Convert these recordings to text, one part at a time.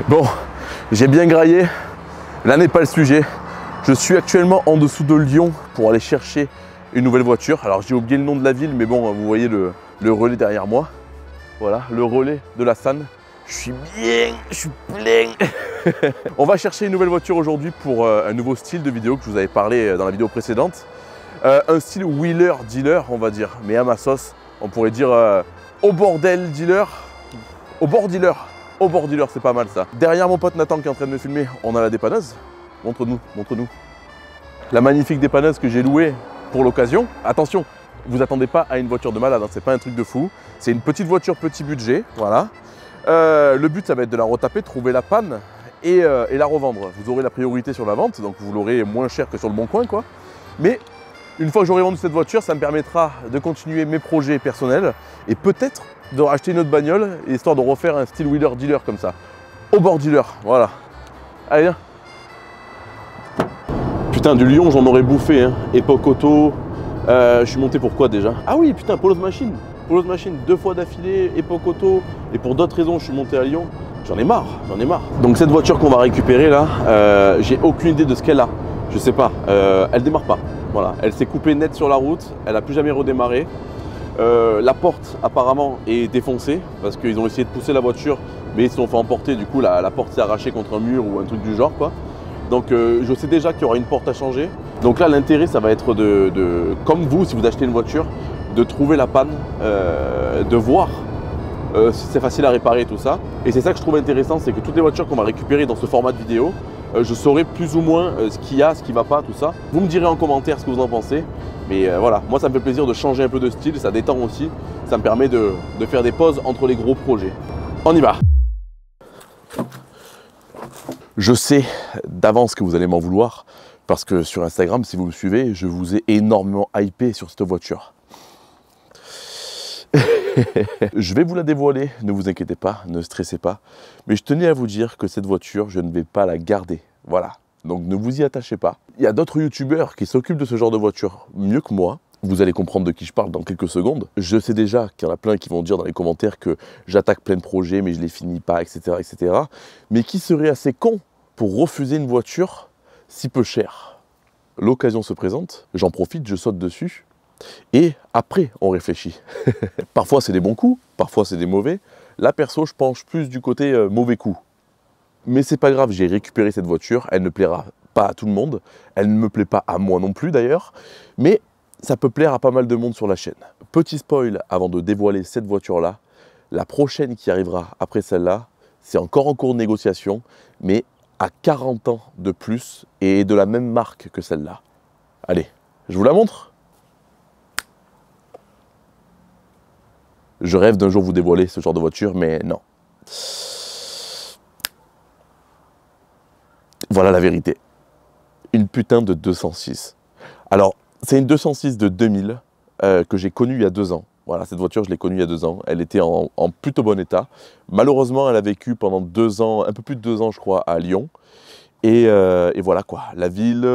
Bon, j'ai bien graillé, là n'est pas le sujet. Je suis actuellement en dessous de Lyon pour aller chercher une nouvelle voiture. Alors j'ai oublié le nom de la ville, mais bon, vous voyez le relais derrière moi. Voilà, le relais de la Sanne. Je suis plein. On va chercher une nouvelle voiture aujourd'hui pour un nouveau style de vidéo que je vous avais parlé dans la vidéo précédente. Un style wheeler-dealer, on va dire, mais à ma sauce. On pourrait dire au bordel dealer, au bord dealer. Au bord dealer, c'est pas mal ça. Derrière mon pote Nathan qui est en train de me filmer, on a la dépanneuse. Montre-nous, montre-nous. La magnifique dépanneuse que j'ai louée pour l'occasion. Attention, vous attendez pas à une voiture de malade, hein, c'est pas un truc de fou. C'est une petite voiture, petit budget, voilà. Le but, ça va être de la retaper, trouver la panne et la revendre. Vous aurez la priorité sur la vente, donc vous l'aurez moins cher que sur le bon coin, quoi. Mais une fois que j'aurai vendu cette voiture, ça me permettra de continuer mes projets personnels et peut-être de racheter une autre bagnole, histoire de refaire un style wheeler-dealer comme ça. Au bord dealer, voilà. Allez, viens. Putain, du Lyon, j'en aurais bouffé, hein. Époque auto. Je suis monté pour quoi déjà? Ah oui, putain, Polos Machine. Polos Machine, 2 fois d'affilée, époque auto. Et pour d'autres raisons, je suis monté à Lyon. J'en ai marre, j'en ai marre. Donc cette voiture qu'on va récupérer là, j'ai aucune idée de ce qu'elle a. Je sais pas, elle démarre pas. Voilà, elle s'est coupée net sur la route, elle a plus jamais redémarré. La porte apparemment est défoncée parce qu'ils ont essayé de pousser la voiture, mais ils se sont fait emporter. Du coup, la porte s'est arrachée contre un mur ou un truc du genre, quoi. Donc je sais déjà qu'il y aura une porte à changer. Donc là, l'intérêt, ça va être comme vous, si vous achetez une voiture, de trouver la panne, de voir si c'est facile à réparer, tout ça. Et c'est ça que je trouve intéressant, c'est que toutes les voitures qu'on va récupérer dans ce format de vidéo, je saurai plus ou moins ce qu'il y a, ce qui ne va pas, tout ça. Vous me direz en commentaire ce que vous en pensez. Mais voilà, moi ça me fait plaisir de changer un peu de style, ça détend aussi. Ça me permet de faire des pauses entre les gros projets. On y va. Je sais d'avance que vous allez m'en vouloir, parce que sur Instagram, si vous me suivez, je vous ai énormément hypé sur cette voiture. Je vais vous la dévoiler, ne vous inquiétez pas, ne stressez pas. Mais je tenais à vous dire que cette voiture, je ne vais pas la garder. Voilà, donc ne vous y attachez pas. Il y a d'autres youtubeurs qui s'occupent de ce genre de voiture mieux que moi. Vous allez comprendre de qui je parle dans quelques secondes. Je sais déjà qu'il y en a plein qui vont dire dans les commentaires que j'attaque plein de projets, mais je les finis pas, etc., etc. Mais qui serait assez con pour refuser une voiture si peu chère? L'occasion se présente, j'en profite, je saute dessus. Et après, on réfléchit. Parfois, c'est des bons coups, parfois, c'est des mauvais. Là, perso, je penche plus du côté mauvais coup. Mais c'est pas grave, j'ai récupéré cette voiture. Elle ne plaira pas à tout le monde. Elle ne me plaît pas à moi non plus, d'ailleurs. Mais ça peut plaire à pas mal de monde sur la chaîne. Petit spoil avant de dévoiler cette voiture-là. La prochaine qui arrivera après celle-là, c'est encore en cours de négociation, mais à 40 ans de plus et de la même marque que celle-là. Allez, je vous la montre. Je rêve d'un jour vous dévoiler ce genre de voiture, mais non. Voilà la vérité. Une putain de 206. Alors, c'est une 206 de 2000 que j'ai connue il y a 2 ans. Voilà, cette voiture, je l'ai connue il y a 2 ans. Elle était en plutôt bon état. Malheureusement, elle a vécu pendant 2 ans, un peu plus de 2 ans, je crois, à Lyon. Et voilà quoi, la ville...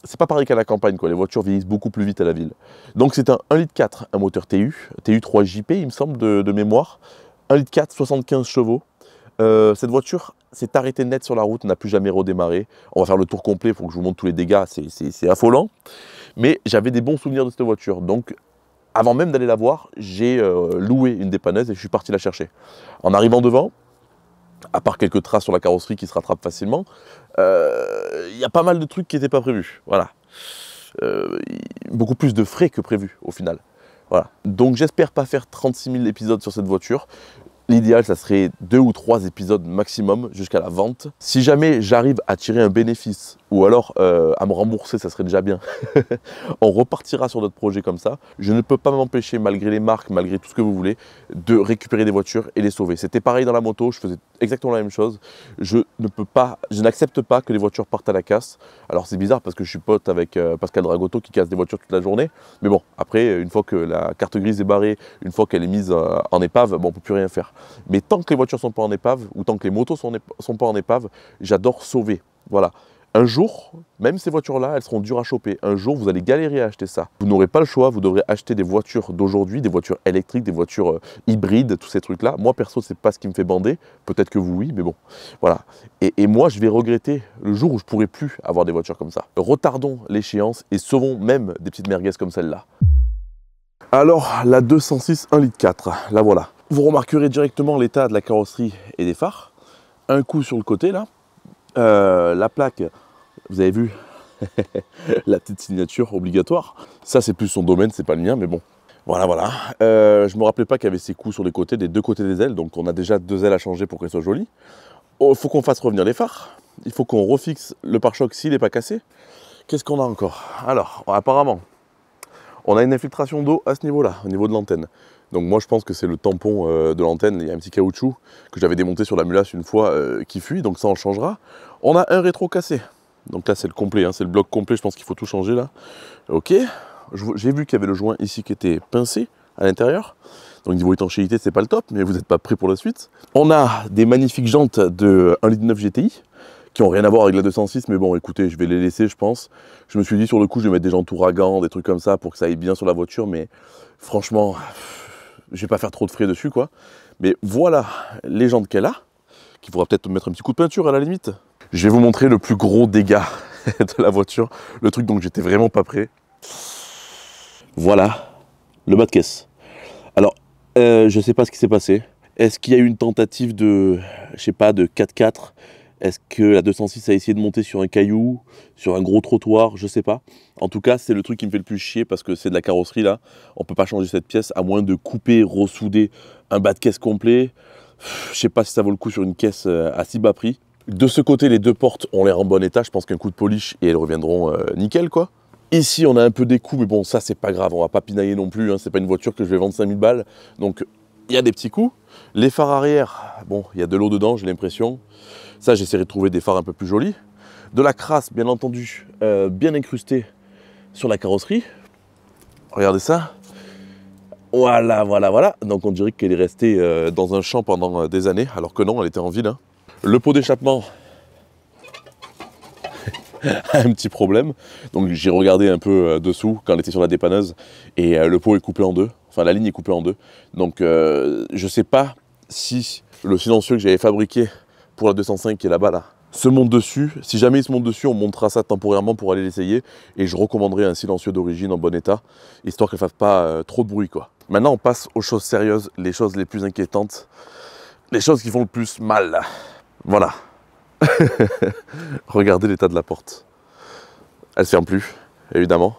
c'est pas pareil qu'à la campagne, quoi. Les voitures vieillissent beaucoup plus vite à la ville. Donc c'est un 1,4 litre, un moteur TU 3JP, il me semble, de mémoire. 1,4 litre, 75 chevaux. Cette voiture s'est arrêtée net sur la route, n'a plus jamais redémarré. On va faire le tour complet pour que je vous montre tous les dégâts, c'est affolant. Mais j'avais des bons souvenirs de cette voiture. Donc avant même d'aller la voir, j'ai loué une dépanneuse et je suis parti la chercher. En arrivant devant, à part quelques traces sur la carrosserie qui se rattrapent facilement, il y a pas mal de trucs qui n'étaient pas prévus. Voilà. Beaucoup plus de frais que prévu au final. Voilà. Donc j'espère pas faire 36 000 épisodes sur cette voiture. L'idéal, ça serait 2 ou 3 épisodes maximum jusqu'à la vente. Si jamais j'arrive à tirer un bénéfice ou alors à me rembourser, ça serait déjà bien. On repartira sur d'autres projets comme ça. Je ne peux pas m'empêcher, malgré les marques, malgré tout ce que vous voulez, de récupérer des voitures et les sauver. C'était pareil dans la moto, je faisais exactement la même chose. Je n'accepte pas que les voitures partent à la casse. Alors c'est bizarre parce que je suis pote avec Pascal Dragotto qui casse des voitures toute la journée. Mais bon, après, une fois que la carte grise est barrée, une fois qu'elle est mise en épave, bon, on ne peut plus rien faire. Mais tant que les voitures ne sont pas en épave, ou tant que les motos sont pas en épave, j'adore sauver. Voilà. Un jour, même ces voitures-là, elles seront dures à choper. Un jour, vous allez galérer à acheter ça. Vous n'aurez pas le choix, vous devrez acheter des voitures d'aujourd'hui, des voitures électriques, des voitures hybrides, tous ces trucs-là. Moi, perso, c'est pas ce qui me fait bander. Peut-être que vous, oui, mais bon, voilà. Et moi, je vais regretter le jour où je pourrai plus avoir des voitures comme ça. Retardons l'échéance et sauvons même des petites merguez comme celle-là. Alors, la 206 1,4 litre, la voilà. Vous remarquerez directement l'état de la carrosserie et des phares. Un coup sur le côté, là. La plaque, vous avez vu la petite signature obligatoire. Ça, c'est plus son domaine, c'est pas le mien, mais bon. Voilà, voilà. Je me rappelais pas qu'il y avait ces coups sur les côtés, des deux côtés des ailes, donc on a déjà deux ailes à changer pour qu'elles soient jolies. Il faut qu'on fasse revenir les phares. Il faut qu'on refixe le pare-choc s'il n'est pas cassé. Qu'est-ce qu'on a encore? Alors, apparemment, on a une infiltration d'eau à ce niveau-là, au niveau de l'antenne. Donc moi je pense que c'est le tampon de l'antenne, il y a un petit caoutchouc que j'avais démonté sur la Mulasse une fois qui fuit, donc ça on changera. On a un rétro cassé, donc là c'est le complet, hein, c'est le bloc complet, je pense qu'il faut tout changer là. Ok, j'ai vu qu'il y avait le joint ici qui était pincé à l'intérieur, donc niveau étanchéité c'est pas le top, mais vous n'êtes pas prêts pour la suite. On a des magnifiques jantes de 1,9 litre GTI, qui n'ont rien à voir avec la 206, mais bon écoutez, je vais les laisser je pense. Je me suis dit sur le coup je vais mettre des jantes ouragan, des trucs comme ça pour que ça aille bien sur la voiture, mais franchement... je vais pas faire trop de frais dessus quoi. Mais voilà les jantes qu'elle a, qu'il faudra peut-être mettre un petit coup de peinture à la limite. Je vais vous montrer le plus gros dégât de la voiture, le truc dont j'étais vraiment pas prêt. Voilà le bas de caisse. Alors je sais pas ce qui s'est passé. Est-ce qu'il y a eu une tentative de, je sais pas, de 4x4? Est-ce que la 206 a essayé de monter sur un caillou, sur un gros trottoir? Je sais pas. En tout cas, c'est le truc qui me fait le plus chier parce que c'est de la carrosserie là. On peut pas changer cette pièce à moins de couper, ressouder un bas de caisse complet. Je sais pas si ça vaut le coup sur une caisse à si bas prix. De ce côté, les deux portes ont l'air en bon état. Je pense qu'un coup de polish et elles reviendront nickel quoi. Ici, on a un peu des coups, mais bon, ça c'est pas grave. On va pas pinailler non plus. Hein. C'est pas une voiture que je vais vendre 5000 balles. Donc, il y a des petits coups. Les phares arrière, bon, il y a de l'eau dedans, j'ai l'impression. Ça, j'essaierai de trouver des phares un peu plus jolis. De la crasse, bien entendu, bien incrustée sur la carrosserie. Regardez ça. Voilà, voilà, voilà. Donc on dirait qu'elle est restée dans un champ pendant des années, alors que non, elle était en ville. Hein. Le pot d'échappement a un petit problème. Donc j'ai regardé un peu dessous quand elle était sur la dépanneuse. Et le pot est coupé en deux. Enfin, la ligne est coupée en deux. Donc je sais pas si le silencieux que j'avais fabriqué pour la 205 qui est là-bas, là, se monte dessus. Si jamais il se monte dessus, on montera ça temporairement pour aller l'essayer. Et je recommanderai un silencieux d'origine en bon état, histoire qu'elle ne fasse pas trop de bruit, quoi. Maintenant, on passe aux choses sérieuses, les choses les plus inquiétantes, les choses qui font le plus mal. Voilà. Regardez l'état de la porte. Elle ne se ferme plus, évidemment.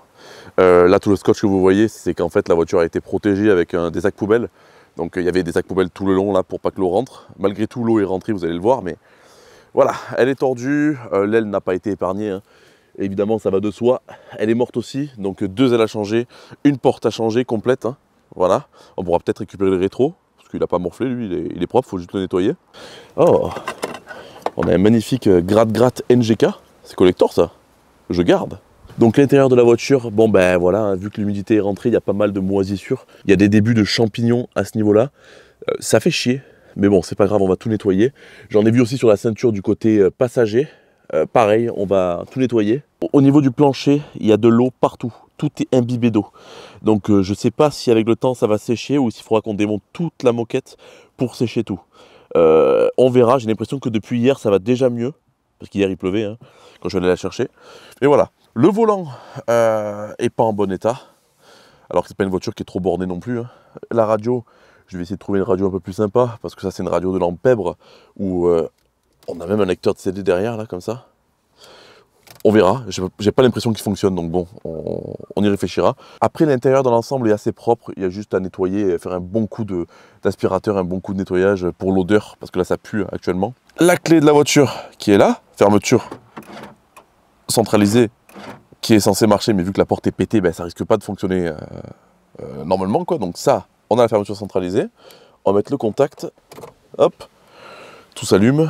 Là, tout le scotch que vous voyez, c'est qu'en fait, la voiture a été protégée avec des sacs poubelles. Donc il y avait des sacs poubelles tout le long là pour pas que l'eau rentre. Malgré tout, l'eau est rentrée, vous allez le voir, mais voilà, elle est tordue, l'aile n'a pas été épargnée. Hein. Évidemment, ça va de soi. Elle est morte aussi, donc deux ailes à changer, une porte à changer complète. Hein. Voilà, on pourra peut-être récupérer le rétro, parce qu'il n'a pas morflé, lui, il est propre, il faut juste le nettoyer. Oh, on a un magnifique gratte-gratte NGK, c'est collector ça, je garde. Donc l'intérieur de la voiture, bon ben voilà, hein, vu que l'humidité est rentrée, il y a pas mal de moisissures. Il y a des débuts de champignons à ce niveau-là. Ça fait chier, mais bon, c'est pas grave, on va tout nettoyer. J'en ai vu aussi sur la ceinture du côté passager. Pareil, on va tout nettoyer. Au niveau du plancher, il y a de l'eau partout. Tout est imbibé d'eau. Donc je sais pas si avec le temps ça va sécher ou s'il faudra qu'on démonte toute la moquette pour sécher tout. On verra, j'ai l'impression que depuis hier ça va déjà mieux. Parce qu'hier il pleuvait, hein, quand je suis allé la chercher. Mais voilà. Le volant est pas en bon état, alors que c'est pas une voiture qui est trop bornée non plus. Hein. La radio, je vais essayer de trouver une radio un peu plus sympa, parce que ça c'est une radio de lampe pèbre, où on a même un lecteur de CD derrière, là, comme ça. On verra, j'ai pas l'impression qu'il fonctionne, donc bon, on y réfléchira. Après, l'intérieur dans l'ensemble est assez propre, il y a juste à nettoyer, faire un bon coup d'aspirateur, un bon coup de nettoyage pour l'odeur, parce que là ça pue actuellement. La clé de la voiture qui est là, fermeture centralisée, qui est censé marcher, mais vu que la porte est pétée, ben, ça risque pas de fonctionner normalement, quoi. Donc ça, on a la fermeture centralisée. On va mettre le contact, hop, tout s'allume.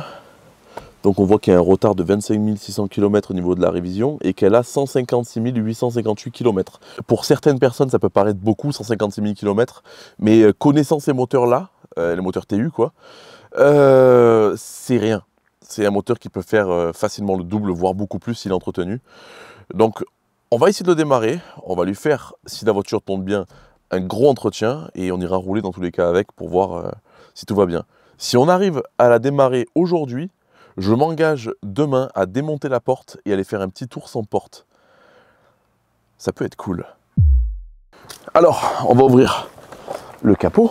Donc on voit qu'il y a un retard de 25 600 km au niveau de la révision et qu'elle a 156 858 km. Pour certaines personnes, ça peut paraître beaucoup, 156 000 km, mais connaissant ces moteurs-là, les moteurs TU, quoi, c'est rien. C'est un moteur qui peut faire facilement le double, voire beaucoup plus s'il est entretenu. Donc on va essayer de le démarrer, on va lui faire, si la voiture tourne bien, un gros entretien et on ira rouler dans tous les cas avec pour voir si tout va bien. Si on arrive à la démarrer aujourd'hui, je m'engage demain à démonter la porte et aller faire un petit tour sans porte. Ça peut être cool. Alors, on va ouvrir le capot.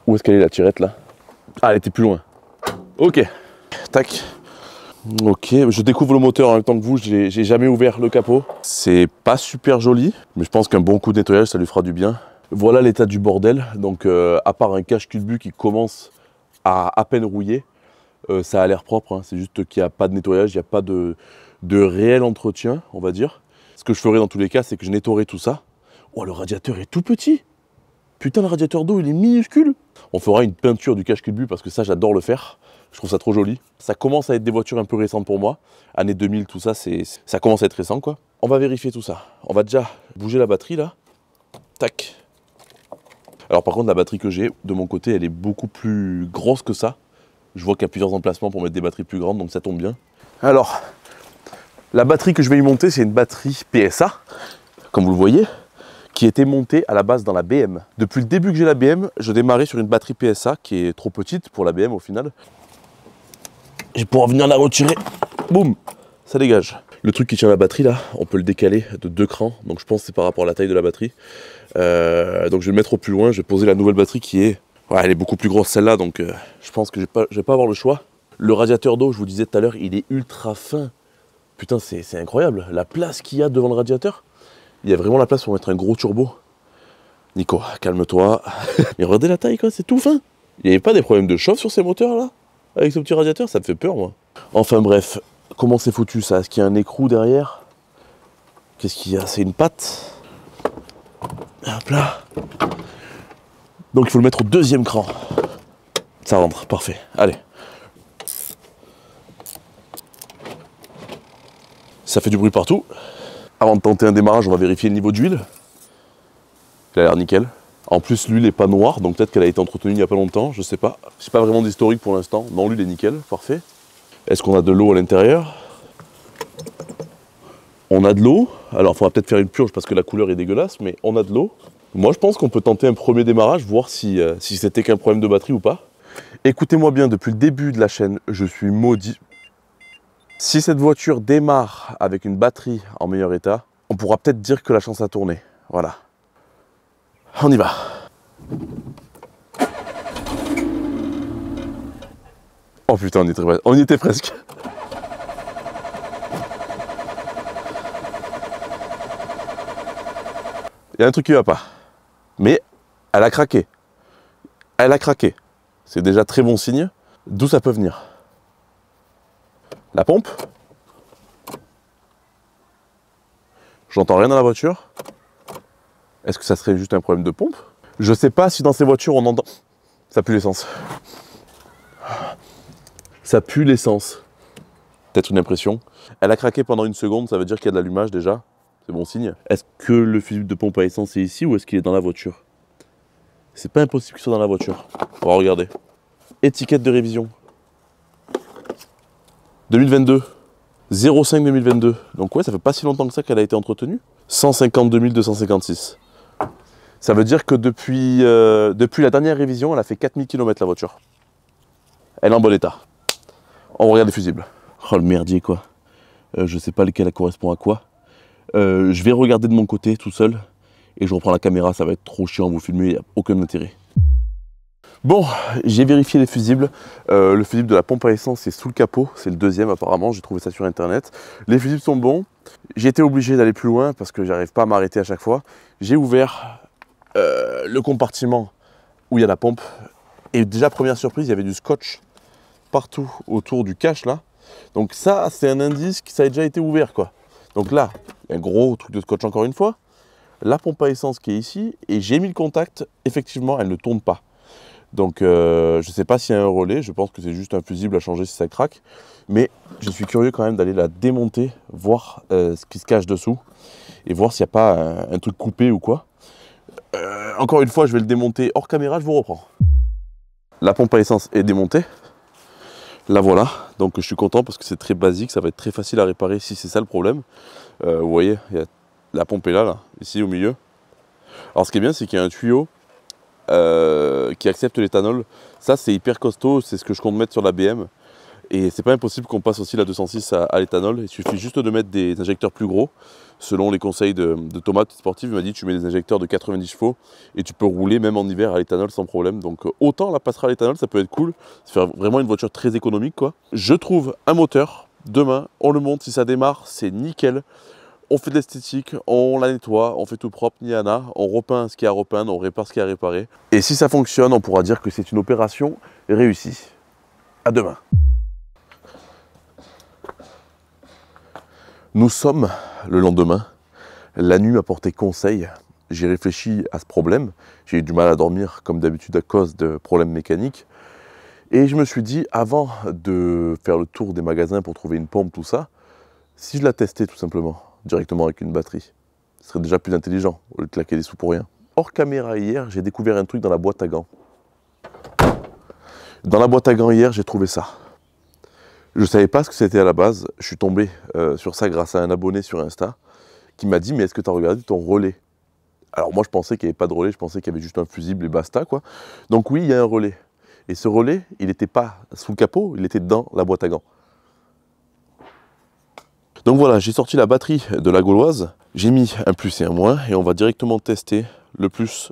Où est-ce qu'elle est la tirette là? Ah, elle était plus loin. Ok, tac. Ok, je découvre le moteur en même temps que vous, j'ai jamais ouvert le capot. C'est pas super joli, mais je pense qu'un bon coup de nettoyage, ça lui fera du bien. Voilà l'état du bordel. Donc, à part un cache-culbut qui commence à peine rouiller, ça a l'air propre. Hein. C'est juste qu'il n'y a pas de nettoyage, il n'y a pas de réel entretien, on va dire. Ce que je ferai dans tous les cas, c'est que je nettoierai tout ça. Oh, le radiateur est tout petit. Putain, le radiateur d'eau, il est minuscule. On fera une peinture du cache-culbut parce que ça, j'adore le faire. Je trouve ça trop joli. Ça commence à être des voitures un peu récentes pour moi. Années 2000, tout ça, ça commence à être récent, quoi. On va vérifier tout ça. On va déjà bouger la batterie, là. Tac. Alors, par contre, la batterie que j'ai, de mon côté, elle est beaucoup plus grosse que ça. Je vois qu'il y a plusieurs emplacements pour mettre des batteries plus grandes, donc ça tombe bien. Alors, la batterie que je vais y monter, c'est une batterie PSA, comme vous le voyez, qui était montée à la base dans la BM. Depuis le début que j'ai la BM, je démarrais sur une batterie PSA qui est trop petite pour la BM au final. Je vais pouvoir venir la retirer. Boum, ça dégage. Le truc qui tient la batterie là, on peut le décaler de 2 crans. Donc je pense que c'est par rapport à la taille de la batterie. Donc je vais le mettre au plus loin. Je vais poser la nouvelle batterie qui est... Ouais, elle est beaucoup plus grosse celle-là. Donc je pense que je vais pas avoir le choix. Le radiateur d'eau, je vous disais tout à l'heure, il est ultra fin. Putain, c'est incroyable. La place qu'il y a devant le radiateur. Il y a vraiment la place pour mettre un gros turbo. Nico, calme-toi. Mais regardez la taille, quoi, c'est tout fin. Il n'y avait pas des problèmes de chauffe sur ces moteurs-là? Avec ce petit radiateur, ça me fait peur, moi. Enfin bref, comment c'est foutu, ça? Est-ce qu'il y a un écrou derrière? Qu'est-ce qu'il y a? C'est une patte. Hop là. Donc il faut le mettre au 2e cran. Ça rentre, parfait. Allez. Ça fait du bruit partout. Avant de tenter un démarrage, on va vérifier le niveau d'huile. Il a l'air nickel. En plus, l'huile n'est pas noire, donc peut-être qu'elle a été entretenue il n'y a pas longtemps, je sais pas. Je sais pas vraiment d'historique pour l'instant. Non, l'huile est nickel, parfait. Est-ce qu'on a de l'eau à l'intérieur? On a de l'eau. Alors, il faudra peut-être faire une purge parce que la couleur est dégueulasse, mais on a de l'eau. Moi, je pense qu'on peut tenter un premier démarrage, voir si c'était qu'un problème de batterie ou pas. Écoutez-moi bien, depuis le début de la chaîne, je suis maudit. Si cette voiture démarre avec une batterie en meilleur état, on pourra peut-être dire que la chance a tourné. Voilà. On y va. Oh putain, on y était presque. Il y a un truc qui va pas. Mais elle a craqué. Elle a craqué. C'est déjà très bon signe. D'où ça peut venir? La pompe. J'entends rien dans la voiture. Est-ce que ça serait juste un problème de pompe? Je sais pas si dans ces voitures on entend... Ça pue l'essence. Ça pue l'essence. Peut-être une impression. Elle a craqué pendant 1 seconde, ça veut dire qu'il y a de l'allumage déjà. C'est bon signe. Est-ce que le fusible de pompe à essence est ici ou est-ce qu'il est dans la voiture? C'est pas impossible qu'il soit dans la voiture. On va regarder. Étiquette de révision. 2022. 05 2022. Donc ouais, ça fait pas si longtemps que ça qu'elle a été entretenue. 152 256. Ça veut dire que depuis la dernière révision, elle a fait 4000 km la voiture. Elle est en bon état. On regarde les fusibles. Oh le merdier quoi. Je sais pas lequel correspond à quoi. Je vais regarder de mon côté tout seul. Et je reprends la caméra, ça va être trop chiant, vous filmer, il n'y a aucun intérêt. Bon, j'ai vérifié les fusibles. Le fusible de la pompe à essence est sous le capot, c'est le 2e apparemment, j'ai trouvé ça sur internet. Les fusibles sont bons. J'ai été obligé d'aller plus loin parce que j'arrive pas à m'arrêter à chaque fois. J'ai ouvert le compartiment où il y a la pompe. Et déjà, première surprise, il y avait du scotch partout autour du cache là. Donc ça, c'est un indice que ça a déjà été ouvert quoi. Donc là, il y a un gros truc de scotch encore une fois. La pompe à essence qui est ici, et j'ai mis le contact, effectivement, elle ne tourne pas. Donc je ne sais pas s'il y a un relais, je pense que c'est juste un fusible à changer si ça craque. Mais je suis curieux quand même d'aller la démonter, voir ce qui se cache dessous, et voir s'il n'y a pas un truc coupé ou quoi. Encore une fois, je vais le démonter hors caméra, je vous reprends. La pompe à essence est démontée. La voilà, donc je suis content parce que c'est très basique, ça va être très facile à réparer si c'est ça le problème. Vous voyez, la pompe est là, ici au milieu. Alors ce qui est bien, c'est qu'il y a un tuyau qui accepte l'éthanol. Ça c'est hyper costaud, c'est ce que je compte mettre sur la BM. Et c'est pas impossible qu'on passe aussi la 206 à l'éthanol. Il suffit juste de mettre des injecteurs plus gros. Selon les conseils de Thomas, sportif, il m'a dit tu mets des injecteurs de 90 chevaux et tu peux rouler même en hiver à l'éthanol sans problème. Donc autant la passera à l'éthanol, ça peut être cool. Ça fait vraiment une voiture très économique quoi. Je trouve un moteur, demain, on le monte, si ça démarre, c'est nickel. On fait de l'esthétique, on la nettoie, on fait tout propre, Niana, on repeint ce qu'il y a à repeindre, on répare ce qu'il y a à réparer. Et si ça fonctionne, on pourra dire que c'est une opération réussie. À demain. Nous sommes le lendemain. La nuit m'a porté conseil. J'ai réfléchi à ce problème. J'ai eu du mal à dormir comme d'habitude à cause de problèmes mécaniques. Et je me suis dit, avant de faire le tour des magasins pour trouver une pompe, tout ça, si je la testais tout simplement, directement avec une batterie, ce serait déjà plus intelligent, au lieu de claquer des sous pour rien. Hors caméra hier, j'ai découvert un truc dans la boîte à gants. Dans la boîte à gants hier, j'ai trouvé ça. Je ne savais pas ce que c'était à la base. Je suis tombé sur ça grâce à un abonné sur Insta qui m'a dit « Mais est-ce que tu as regardé ton relais ?» Alors moi, je pensais qu'il n'y avait pas de relais, je pensais qu'il y avait juste un fusible et basta, quoi. Donc oui, il y a un relais. Et ce relais, il n'était pas sous le capot, il était dans la boîte à gants. Donc voilà, j'ai sorti la batterie de la Gauloise, j'ai mis un plus et un moins, et on va directement tester le plus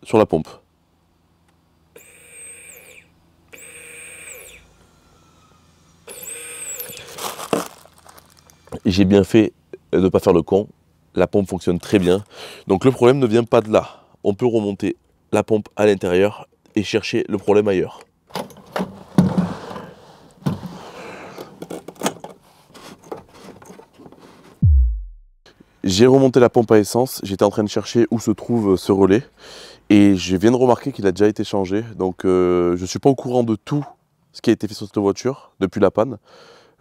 sur la pompe. Et j'ai bien fait de ne pas faire le con, la pompe fonctionne très bien. Donc le problème ne vient pas de là. On peut remonter la pompe à l'intérieur et chercher le problème ailleurs. J'ai remonté la pompe à essence, j'étais en train de chercher où se trouve ce relais et je viens de remarquer qu'il a déjà été changé. Donc je ne suis pas au courant de tout ce qui a été fait sur cette voiture depuis la panne.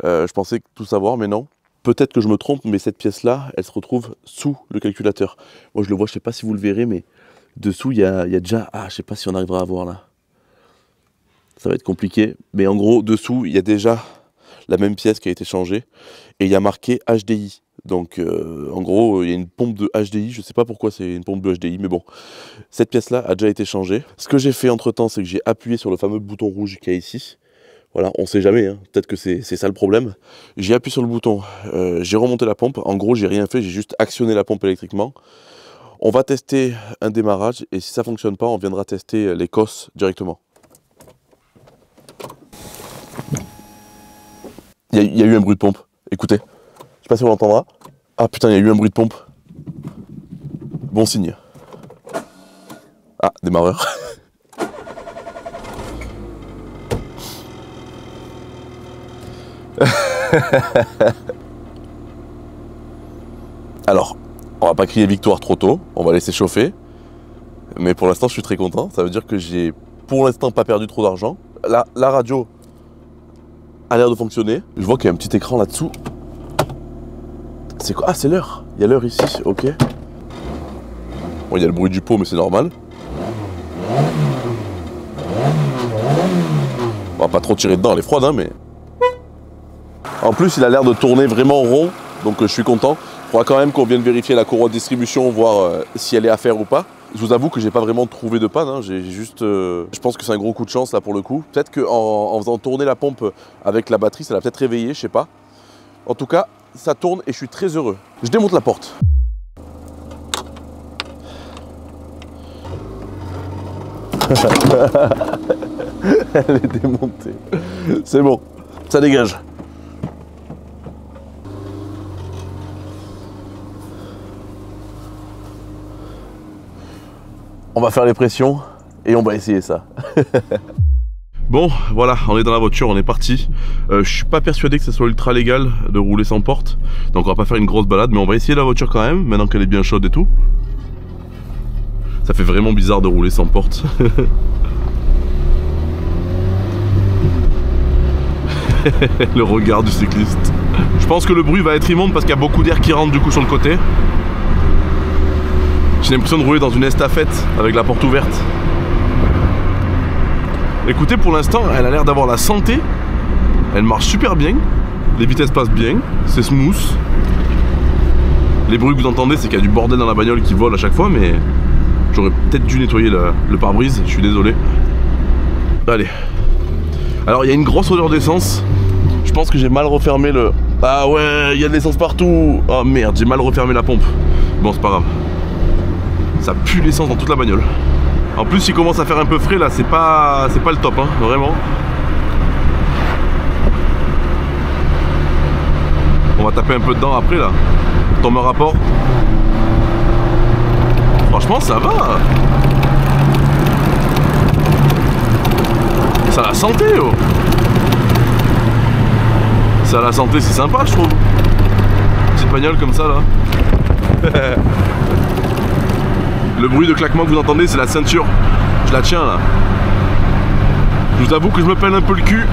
Je pensais tout savoir mais non. Peut-être que je me trompe, mais cette pièce-là, elle se retrouve sous le calculateur. Moi je le vois, je ne sais pas si vous le verrez, mais dessous il y a déjà... Ah, je ne sais pas si on arrivera à voir là. Ça va être compliqué, mais en gros, dessous, il y a déjà la même pièce qui a été changée et il y a marqué HDI. Donc en gros, il y a une pompe de HDI, je ne sais pas pourquoi c'est une pompe de HDI, mais bon, cette pièce-là a déjà été changée. Ce que j'ai fait entre-temps, c'est que j'ai appuyé sur le fameux bouton rouge qu'il y a ici. Voilà, on ne sait jamais, hein. Peut-être que c'est ça le problème. J'ai appuyé sur le bouton, j'ai remonté la pompe. En gros, j'ai rien fait, j'ai juste actionné la pompe électriquement. On va tester un démarrage et si ça ne fonctionne pas, on viendra tester les cosses directement. Il y a eu un bruit de pompe, écoutez. Je sais pas si on l'entendra. Ah putain, il y a eu un bruit de pompe. Bon signe. Ah, démarreur. Alors, on va pas crier victoire trop tôt, on va laisser chauffer. Mais pour l'instant, je suis très content. Ça veut dire que j'ai pour l'instant pas perdu trop d'argent. La radio a l'air de fonctionner. Je vois qu'il y a un petit écran là-dessous. C'est quoi? Ah, c'est l'heure. Il y a l'heure ici, ok. Bon, il y a le bruit du pot, mais c'est normal. On va pas trop tirer dedans, elle est froide, hein, mais... En plus, il a l'air de tourner vraiment rond, donc je suis content. Il faudra quand même qu'on vienne vérifier la courroie de distribution, voir si elle est à faire ou pas. Je vous avoue que j'ai pas vraiment trouvé de panne, hein. J'ai juste... je pense que c'est un gros coup de chance, là, pour le coup. Peut-être qu'en faisant tourner la pompe avec la batterie, ça l'a peut-être réveillé, je sais pas. En tout cas, ça tourne et je suis très heureux. Je démonte la porte. Elle est démontée. C'est bon, ça dégage. On va faire les pressions et on va essayer ça. Bon, voilà, on est dans la voiture, on est parti. Je suis pas persuadé que ce soit ultra légal de rouler sans porte. Donc on va pas faire une grosse balade, mais on va essayer la voiture quand même, maintenant qu'elle est bien chaude et tout. Ça fait vraiment bizarre de rouler sans porte. Le regard du cycliste. Je pense que le bruit va être immonde parce qu'il y a beaucoup d'air qui rentre du coup sur le côté. J'ai l'impression de rouler dans une estafette avec la porte ouverte. Écoutez, pour l'instant, elle a l'air d'avoir la santé Elle marche super bien, les vitesses passent bien, c'est smooth. Les bruits que vous entendez, c'est qu'il y a du bordel dans la bagnole qui vole à chaque fois, mais j'aurais peut-être dû nettoyer le pare-brise, je suis désolé. Allez. Alors il y a une grosse odeur d'essence. Je pense que j'ai mal refermé le... Ah ouais, il y a de l'essence partout. Oh merde, j'ai mal refermé la pompe. Bon, c'est pas grave. Ça pue l'essence dans toute la bagnole. En plus, il commence à faire un peu frais là, c'est pas le top, hein, vraiment. On va taper un peu dedans après là. Tombe un rapport. Franchement, ça va. Ça a la santé, oh. Ça a la santé, c'est sympa, je trouve. Petite bagnole comme ça là. Le bruit de claquement que vous entendez, c'est la ceinture. Je la tiens là. Je vous avoue que je me peine un peu le cul.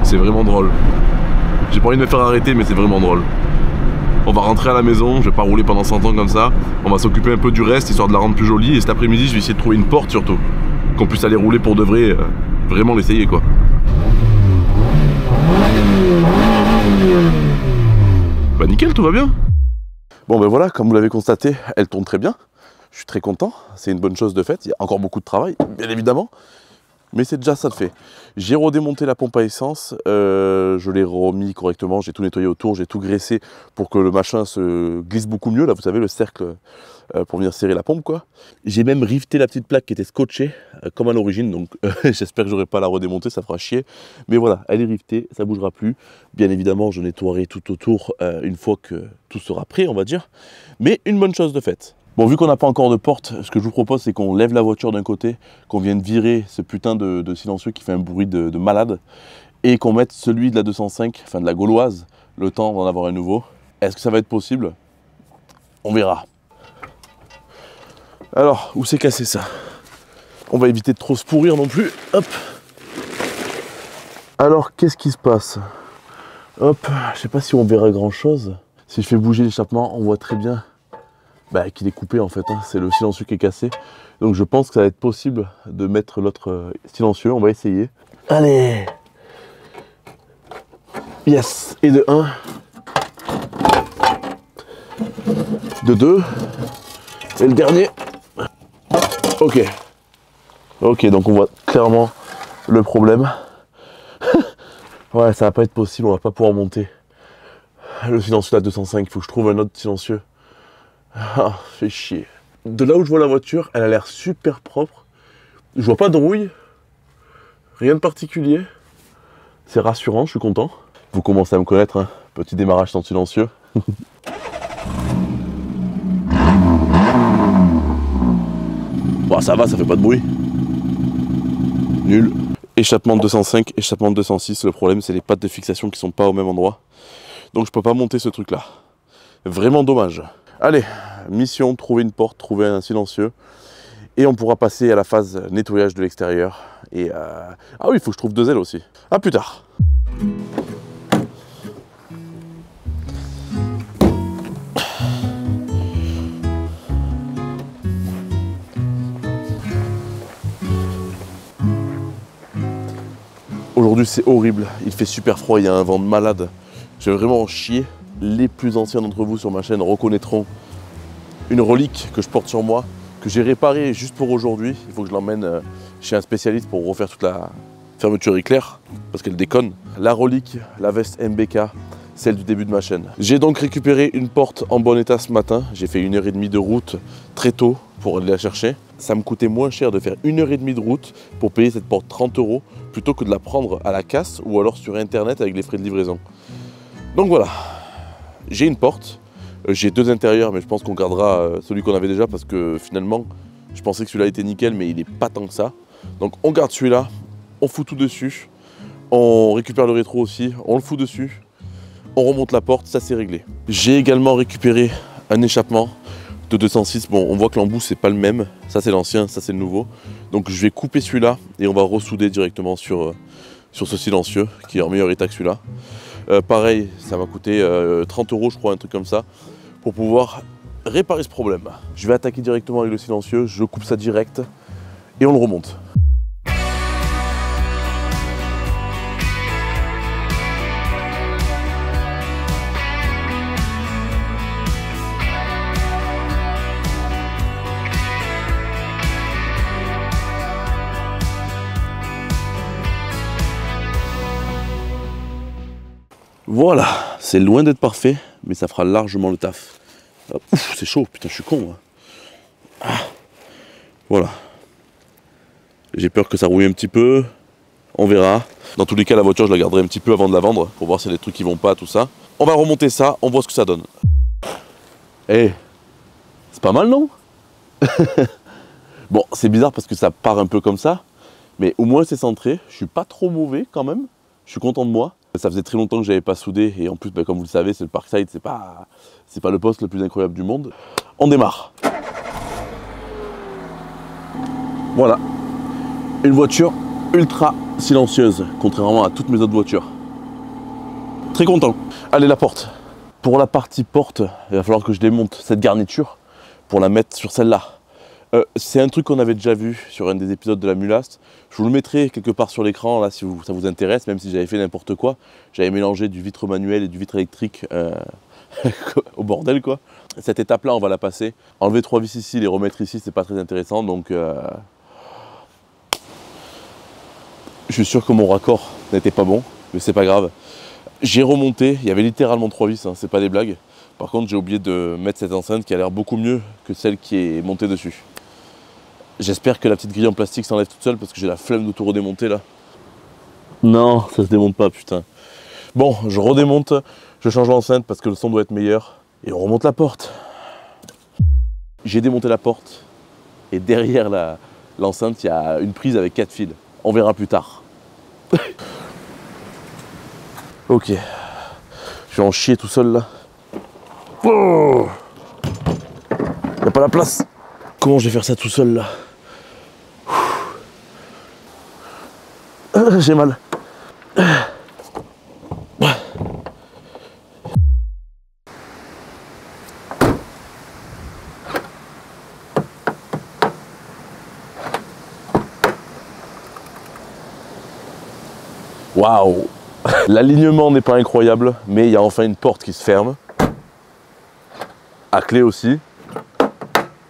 C'est vraiment drôle. J'ai pas envie de me faire arrêter, mais c'est vraiment drôle. On va rentrer à la maison, je vais pas rouler pendant 100 ans comme ça. On va s'occuper un peu du reste, histoire de la rendre plus jolie. Et cet après-midi, je vais essayer de trouver une porte surtout. Qu'on puisse aller rouler pour de vrai, vraiment l'essayer quoi. Bah nickel, tout va bien. Bon ben voilà, comme vous l'avez constaté, elle tourne très bien. Je suis très content, c'est une bonne chose de fait. Il y a encore beaucoup de travail, bien évidemment. Mais c'est déjà ça de fait. J'ai redémonté la pompe à essence, je l'ai remis correctement, j'ai tout nettoyé autour, j'ai tout graissé pour que le machin se glisse beaucoup mieux. Là, vous savez, le cercle pour venir serrer la pompe, quoi. J'ai même rifté la petite plaque qui était scotchée, comme à l'origine, donc j'espère que j'aurai pas à la redémonter, ça fera chier. Mais voilà, elle est riftée, ça bougera plus. Bien évidemment, je nettoierai tout autour une fois que tout sera prêt, on va dire. Mais une bonne chose de faite. Bon, vu qu'on n'a pas encore de porte, ce que je vous propose, c'est qu'on lève la voiture d'un côté, qu'on vienne virer ce putain de silencieux qui fait un bruit de malade, et qu'on mette celui de la 205, enfin de la gauloise, le temps d'en avoir un nouveau. Est-ce que ça va être possible? On verra. Alors, où c'est cassé ça? On va éviter de trop se pourrir non plus. Hop. Alors, qu'est-ce qui se passe? Hop, je sais pas si on verra grand chose. Si je fais bouger l'échappement, on voit très bien qu'il est coupé en fait, hein. C'est le silencieux qui est cassé. Donc je pense que ça va être possible de mettre l'autre silencieux, on va essayer. Allez. Yes. Et de 1. De 2. Et le dernier. Ok. Ok, donc on voit clairement le problème. Ouais, ça va pas être possible, on va pas pouvoir monter le silencieux de la 205, il faut que je trouve un autre silencieux. Ah, fait chier. De là où je vois la voiture, elle a l'air super propre. Je vois pas de rouille. Rien de particulier. C'est rassurant, je suis content. Vous commencez à me connaître, hein. Petit démarrage sans silencieux. Bon, ça va, ça fait pas de bruit. Nul. Échappement de 205, échappement de 206. Le problème, c'est les pattes de fixation qui sont pas au même endroit. Donc je peux pas monter ce truc-là. Vraiment dommage. Allez, mission, trouver une porte, trouver un silencieux. Et on pourra passer à la phase nettoyage de l'extérieur. Et ah oui, il faut que je trouve 2 ailes aussi. À plus tard. Aujourd'hui c'est horrible, il fait super froid, il y a un vent de malade. Je vais vraiment en chier. Les plus anciens d'entre vous sur ma chaîne reconnaîtront une relique que je porte sur moi, que j'ai réparée juste pour aujourd'hui. Il faut que je l'emmène chez un spécialiste pour refaire toute la fermeture éclair, parce qu'elle déconne. La relique, la veste MBK, celle du début de ma chaîne. J'ai donc récupéré une porte en bon état ce matin. J'ai fait 1h30 de route très tôt pour aller la chercher. Ça me coûtait moins cher de faire 1h30 de route pour payer cette porte 30 € plutôt que de la prendre à la casse ou alors sur internet avec les frais de livraison. Donc voilà, j'ai une porte, j'ai 2 intérieurs, mais je pense qu'on gardera celui qu'on avait déjà parce que finalement je pensais que celui-là était nickel, mais il est pas tant que ça. Donc on garde celui-là, on fout tout dessus, on récupère le rétro aussi, on le fout dessus, on remonte la porte, ça c'est réglé. J'ai également récupéré un échappement de 206. Bon, on voit que l'embout c'est pas le même, ça c'est l'ancien, ça c'est le nouveau. Donc je vais couper celui-là et on va ressouder directement sur ce silencieux qui est en meilleur état que celui-là. Pareil, ça m'a coûté 30 € je crois, un truc comme ça, pour pouvoir réparer ce problème. Je vais attaquer directement avec le silencieux, je coupe ça direct et on le remonte. Voilà, c'est loin d'être parfait, mais ça fera largement le taf. Ouf, c'est chaud, putain, je suis con. Voilà. J'ai peur que ça rouille un petit peu. On verra. Dans tous les cas, la voiture, je la garderai un petit peu avant de la vendre pour voir s'il y a des trucs qui vont pas, tout ça. On va remonter ça, on voit ce que ça donne. Eh, c'est pas mal, non? Bon, c'est bizarre parce que ça part un peu comme ça, mais au moins c'est centré. Je suis pas trop mauvais quand même. Je suis content de moi. Ça faisait très longtemps que j'avais pas soudé et en plus, comme vous le savez, c'est le Parkside, c'est pas le poste le plus incroyable du monde. On démarre. Voilà, une voiture ultra silencieuse, contrairement à toutes mes autres voitures. Très content. Allez, la porte. Pour la partie porte, il va falloir que je démonte cette garniture pour la mettre sur celle-là. C'est un truc qu'on avait déjà vu sur un des épisodes de la Mulaste. Je vous le mettrai quelque part sur l'écran là si ça vous intéresse, même si j'avais fait n'importe quoi. J'avais mélangé du vitre manuel et du vitre électrique au bordel quoi. Cette étape là on va la passer. Enlever 3 vis ici, les remettre ici, c'est pas très intéressant donc je suis sûr que mon raccord n'était pas bon, mais c'est pas grave. J'ai remonté, il y avait littéralement 3 vis, hein, c'est pas des blagues. Par contre j'ai oublié de mettre cette enceinte qui a l'air beaucoup mieux que celle qui est montée dessus. J'espère que la petite grille en plastique s'enlève toute seule parce que j'ai la flemme de tout redémonter là. Non, ça se démonte pas, putain. Bon, je redémonte, je change l'enceinte parce que le son doit être meilleur. Et on remonte la porte. J'ai démonté la porte. Et derrière l'enceinte, il y a une prise avec 4 fils. On verra plus tard. Ok. Je vais en chier tout seul là. Oh, y a pas la place. Comment je vais faire ça tout seul là? J'ai mal. Waouh! L'alignement n'est pas incroyable, mais il y a enfin une porte qui se ferme. À clé aussi.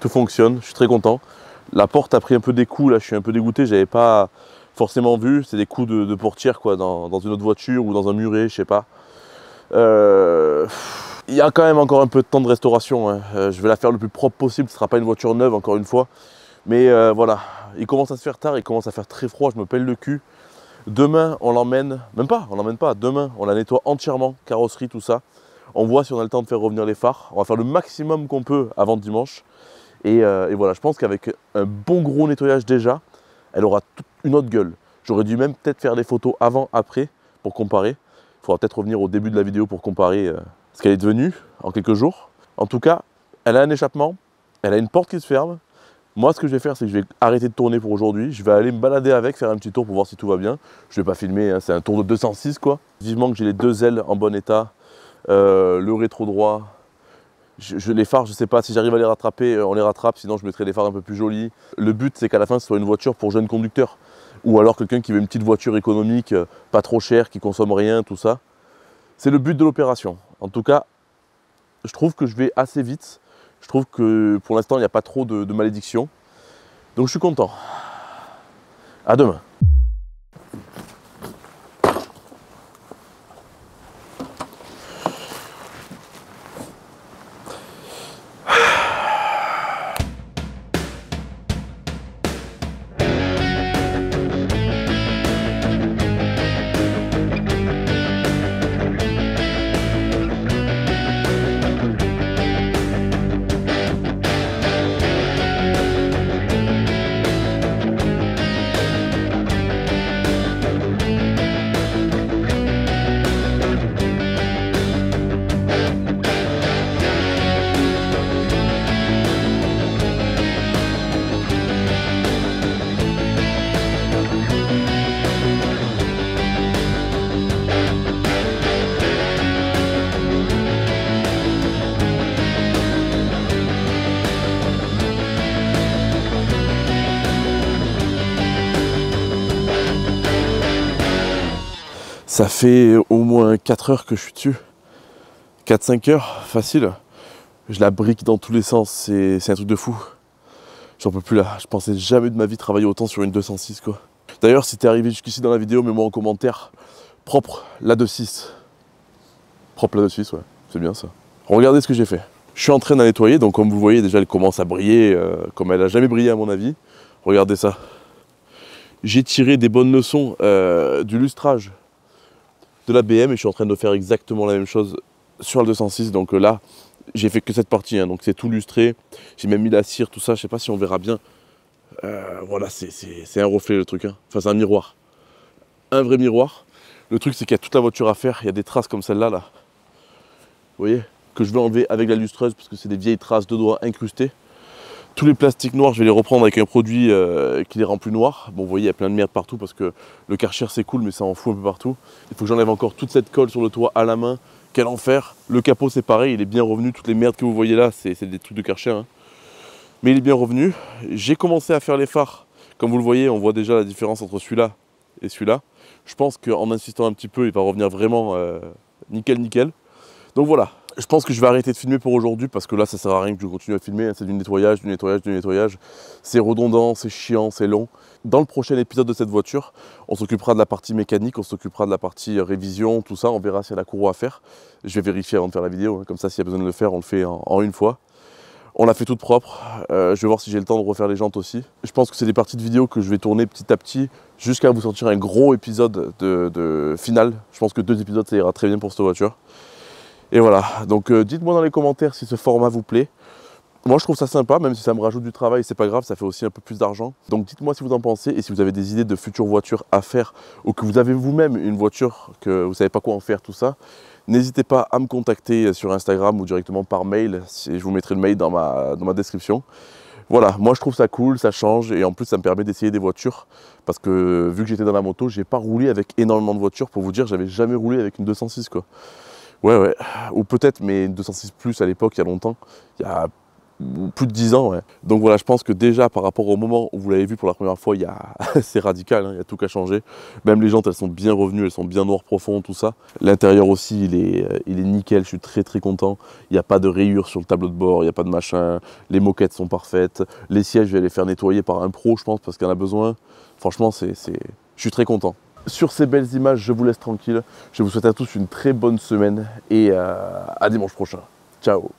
Tout fonctionne, je suis très content. La porte a pris un peu des coups, là je suis un peu dégoûté, j'avais pas forcément vu. C'est des coups de portière quoi, dans une autre voiture ou dans un muret, je sais pas. Il y a quand même encore un peu de temps de restauration. Hein. Je vais la faire le plus propre possible, ce sera pas une voiture neuve encore une fois. Mais voilà, il commence à se faire tard, il commence à faire très froid, je me pèle le cul. Demain on l'emmène, on l'emmène pas, demain on la nettoie entièrement, carrosserie, tout ça. On voit si on a le temps de faire revenir les phares. On va faire le maximum qu'on peut avant dimanche. Et voilà, je pense qu'avec un bon gros nettoyage déjà, elle aura toute une autre gueule. J'aurais dû même peut-être faire des photos avant, après, pour comparer. Il faudra peut-être revenir au début de la vidéo pour comparer ce qu'elle est devenue en quelques jours. En tout cas, elle a un échappement, elle a une porte qui se ferme. Moi, ce que je vais faire, c'est que je vais arrêter de tourner pour aujourd'hui. Je vais aller me balader avec, faire un petit tour pour voir si tout va bien. Je ne vais pas filmer, hein, c'est un tour de 206 quoi. Vivement que j'ai les 2 ailes en bon état, le rétro droit. Les phares, je ne sais pas si j'arrive à les rattraper, on les rattrape, sinon je mettrai des phares un peu plus jolis. Le but, c'est qu'à la fin, ce soit une voiture pour jeunes conducteurs. Ou alors quelqu'un qui veut une petite voiture économique, pas trop chère, qui consomme rien, tout ça. C'est le but de l'opération. En tout cas, je trouve que je vais assez vite. Je trouve que pour l'instant, il n'y a pas trop de malédiction. Donc je suis content. À demain. Ça fait au moins 4 heures que je suis dessus. 4-5 heures, facile. Je la brique dans tous les sens, c'est un truc de fou. J'en peux plus là, je pensais jamais de ma vie travailler autant sur une 206 quoi. D'ailleurs, si t'es arrivé jusqu'ici dans la vidéo, mets-moi en commentaire propre la 2.6. Propre la Suisse, ouais, c'est bien ça. Regardez ce que j'ai fait. Je suis en train de la nettoyer, donc comme vous voyez déjà elle commence à briller comme elle n'a jamais brillé à mon avis. Regardez ça. J'ai tiré des bonnes leçons du lustrage de la BM et je suis en train de faire exactement la même chose sur la 206. Donc là, j'ai fait que cette partie, hein, donc c'est tout lustré. J'ai même mis la cire, tout ça, je sais pas si on verra bien. Voilà, c'est un reflet le truc, hein. Enfin c'est un miroir. Un vrai miroir. Le truc c'est qu'il y a toute la voiture à faire, il y a des traces comme celle-là, là. Vous voyez, que je vais enlever avec la lustreuse parce que c'est des vieilles traces de doigts incrustées. Tous les plastiques noirs, je vais les reprendre avec un produit qui les rend plus noirs. Bon, vous voyez, il y a plein de merde partout parce que le Karcher c'est cool, mais ça en fout un peu partout. Il faut que j'enlève encore toute cette colle sur le toit à la main. Quel enfer. Le capot c'est pareil, il est bien revenu. Toutes les merdes que vous voyez là, c'est des trucs de Karcher, hein. Mais il est bien revenu. J'ai commencé à faire les phares. Comme vous le voyez, on voit déjà la différence entre celui-là et celui-là. Je pense qu'en insistant un petit peu, il va revenir vraiment nickel nickel. Donc voilà, je pense que je vais arrêter de filmer pour aujourd'hui parce que là ça sert à rien que je continue à filmer, c'est du nettoyage, du nettoyage, du nettoyage. C'est redondant, c'est chiant, c'est long. Dans le prochain épisode de cette voiture, on s'occupera de la partie mécanique, on s'occupera de la partie révision, tout ça, on verra s'il y a la courroie à faire. Je vais vérifier avant de faire la vidéo, hein. Comme ça s'il y a besoin de le faire, on le fait en une fois. On l'a fait toute propre, je vais voir si j'ai le temps de refaire les jantes aussi. Je pense que c'est des parties de vidéo que je vais tourner petit à petit jusqu'à vous sortir un gros épisode de finale. Je pense que 2 épisodes ça ira très bien pour cette voiture. Et voilà, donc dites-moi dans les commentaires si ce format vous plaît. Moi je trouve ça sympa, même si ça me rajoute du travail, c'est pas grave, ça fait aussi un peu plus d'argent. Donc dites-moi si vous en pensez et si vous avez des idées de futures voitures à faire ou que vous avez vous-même une voiture que vous savez pas quoi en faire, tout ça. N'hésitez pas à me contacter sur Instagram ou directement par mail, je vous mettrai le mail dans ma description. Voilà, moi je trouve ça cool, ça change et en plus ça me permet d'essayer des voitures parce que vu que j'étais dans la moto, j'ai pas roulé avec énormément de voitures. Pour vous dire, j'avais jamais roulé avec une 206 quoi. Ouais, ou peut-être, mais une 206 plus à l'époque, il y a longtemps, il y a plus de 10 ans, ouais. Donc voilà, je pense que déjà par rapport au moment où vous l'avez vu pour la première fois, c'est radical, hein, il y a tout qu'à changer. Même les jantes, elles sont bien revenues, elles sont bien noir profond, tout ça. L'intérieur aussi, il est nickel, je suis très très content. Il n'y a pas de rayures sur le tableau de bord, il n'y a pas de machin. Les moquettes sont parfaites. Les sièges, je vais les faire nettoyer par un pro, je pense, parce qu'il y en a besoin. Franchement, je suis très content. Sur ces belles images, je vous laisse tranquille. Je vous souhaite à tous une très bonne semaine et à dimanche prochain. Ciao.